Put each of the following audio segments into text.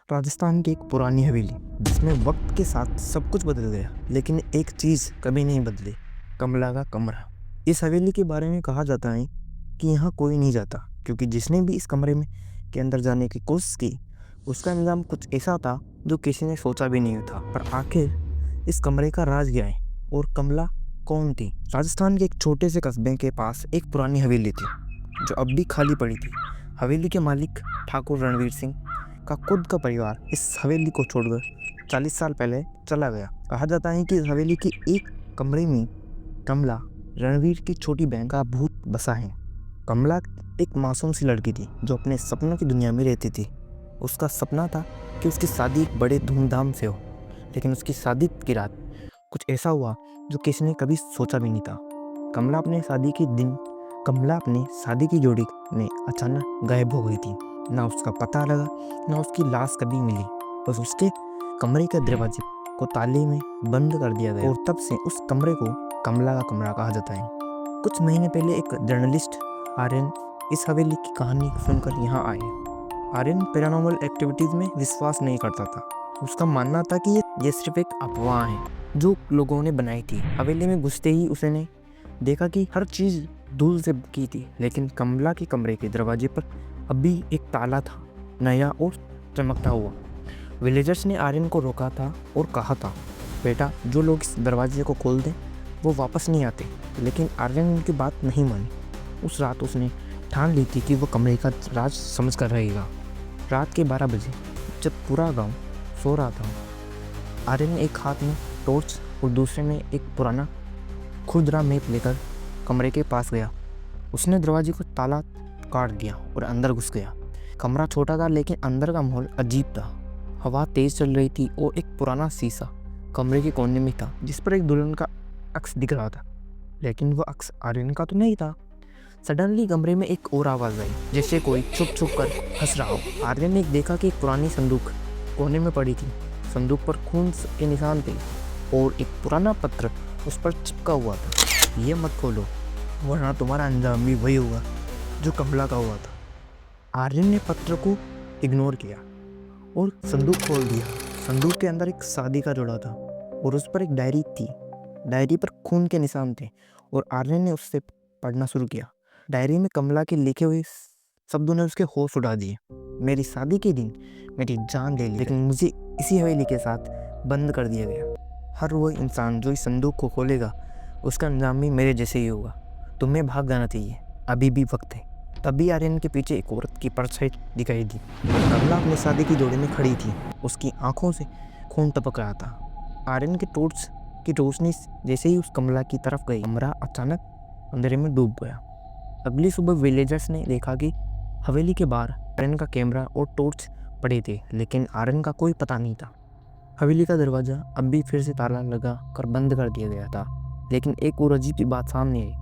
राजस्थान की एक पुरानी हवेली जिसमें वक्त के साथ सब कुछ बदल गया, लेकिन एक चीज़ कभी नहीं बदली, कमला का कमरा। इस हवेली के बारे में कहा जाता है कि यहाँ कोई नहीं जाता, क्योंकि जिसने भी इस कमरे में के अंदर जाने की कोशिश की उसका अंजाम कुछ ऐसा था जो किसी ने सोचा भी नहीं था। पर आखिर इस कमरे का राज क्या है और कमला कौन थी? राजस्थान के एक छोटे से कस्बे के पास एक पुरानी हवेली थी जो अब भी खाली पड़ी थी। हवेली के मालिक ठाकुर रणवीर सिंह का खुद का परिवार इस हवेली को छोड़कर 40 साल पहले चला गया। कहा जाता है कि इस हवेली की एक कमरे में कमला, रणवीर की छोटी बहन का भूत बसा है। कमला एक मासूम सी लड़की थी जो अपने सपनों की दुनिया में रहती थी। उसका सपना था कि उसकी शादी एक बड़े धूमधाम से हो, लेकिन उसकी शादी की रात कुछ ऐसा हुआ जो किसी ने कभी सोचा भी नहीं था। कमला अपने शादी की जोड़ी में अचानक गायब हो गई थी। ना उसका पता लगा, ना उसकी लाश कभी मिली। बस उसके कमरे के दरवाजे को ताले में बंद कर दिया गया और तब से उस कमरे को कमला का कमरा कहा जाता है। कुछ महीने पहले एक जर्नलिस्ट आर्यन इस हवेली की कहानी सुनकर यहाँ आए। आर्यन पैरानॉर्मल एक्टिविटीज़ में विश्वास नहीं करता था। उसका मानना था कि ये सिर्फ एक अफवाह है जो लोगों ने बनाई थी। हवेली में घुसते ही उसने देखा कि हर चीज़ धूल से की थी, लेकिन कमला के कमरे के दरवाजे पर अभी एक ताला था, नया और चमकता हुआ। विलेजर्स ने आर्यन को रोका था और कहा था, बेटा, जो लोग इस दरवाजे को खोल दें वो वापस नहीं आते। लेकिन आर्यन उनकी बात नहीं मानी। उस रात उसने ठान ली थी कि वो कमरे का राज समझ कर रहेगा। रात के 12 बजे जब पूरा गांव सो रहा था, आर्यन ने एक हाथ में टॉर्च और दूसरे में एक पुराना खुरदरा मैप लेकर कमरे के पास गया। उसने दरवाजे को ताला काट दिया और अंदर घुस गया। कमरा छोटा था, लेकिन अंदर का माहौल अजीब था। हवा तेज चल रही थी और एक पुराना शीशा कमरे के कोने में था जिस पर एक दुल्हन का अक्स दिख रहा था, लेकिन वो अक्स आर्यन का तो नहीं था। सडनली कमरे में एक और आवाज़ आई, जैसे कोई छुप छुप कर हंस रहा हो। आर्यन ने देखा कि एक पुरानी संदूक कोने में पड़ी थी। संदूक पर खून के निशान थे और एक पुराना पत्र उस पर चिपका हुआ था, ये मत खोलो वरना तुम्हारा अंजाम भी वही होगा जो कमला का हुआ था। आर्यन ने पत्र को इग्नोर किया और संदूक खोल दिया। संदूक के अंदर एक शादी का जोड़ा था और उस पर एक डायरी थी। डायरी पर खून के निशान थे और आर्यन ने उससे पढ़ना शुरू किया। डायरी में कमला के लिखे हुए शब्दों ने उसके होश उड़ा दिए। मेरी शादी के दिन मेरी जान ले ली, लेकिन मुझे इसी हवेली के साथ बंद कर दिया गया। हर वो इंसान जो इस संदूक को खोलेगा उसका अंजाम भी मेरे जैसे ही होगा। तुम्हें भाग जाना चाहिए, अभी भी वक्त है। तभी आर्यन के पीछे एक औरत की परछाई दिखाई दी। कमला अपनी शादी की जोड़ी में खड़ी थी। उसकी आंखों से खून टपक रहा था। आर्यन के टॉर्च की रोशनी जैसे ही उस कमला की तरफ गई, कमरा अचानक अंधेरे में डूब गया। अगली सुबह विलेजर्स ने देखा कि हवेली के बाहर आर्यन का कैमरा और टॉर्च पड़े थे, लेकिन आर्यन का कोई पता नहीं था। हवेली का दरवाज़ा अब भी फिर से ताला लगा कर बंद कर दिया गया था, लेकिन एक और अजीब सी बात सामने आई।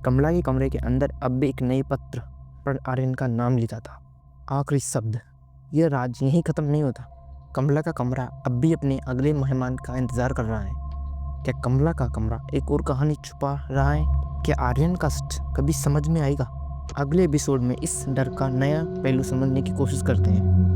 कमला के कमरे के अंदर अब भी एक नए पत्र पर आर्यन का नाम लिखा था, आखिरी शब्द। यह राज यहीं ख़त्म नहीं होता। कमला का कमरा अब भी अपने अगले मेहमान का इंतज़ार कर रहा है। क्या कमला का कमरा एक और कहानी छुपा रहा है? क्या आर्यन का सच कभी समझ में आएगा? अगले एपिसोड में इस डर का नया पहलू समझने की कोशिश करते हैं।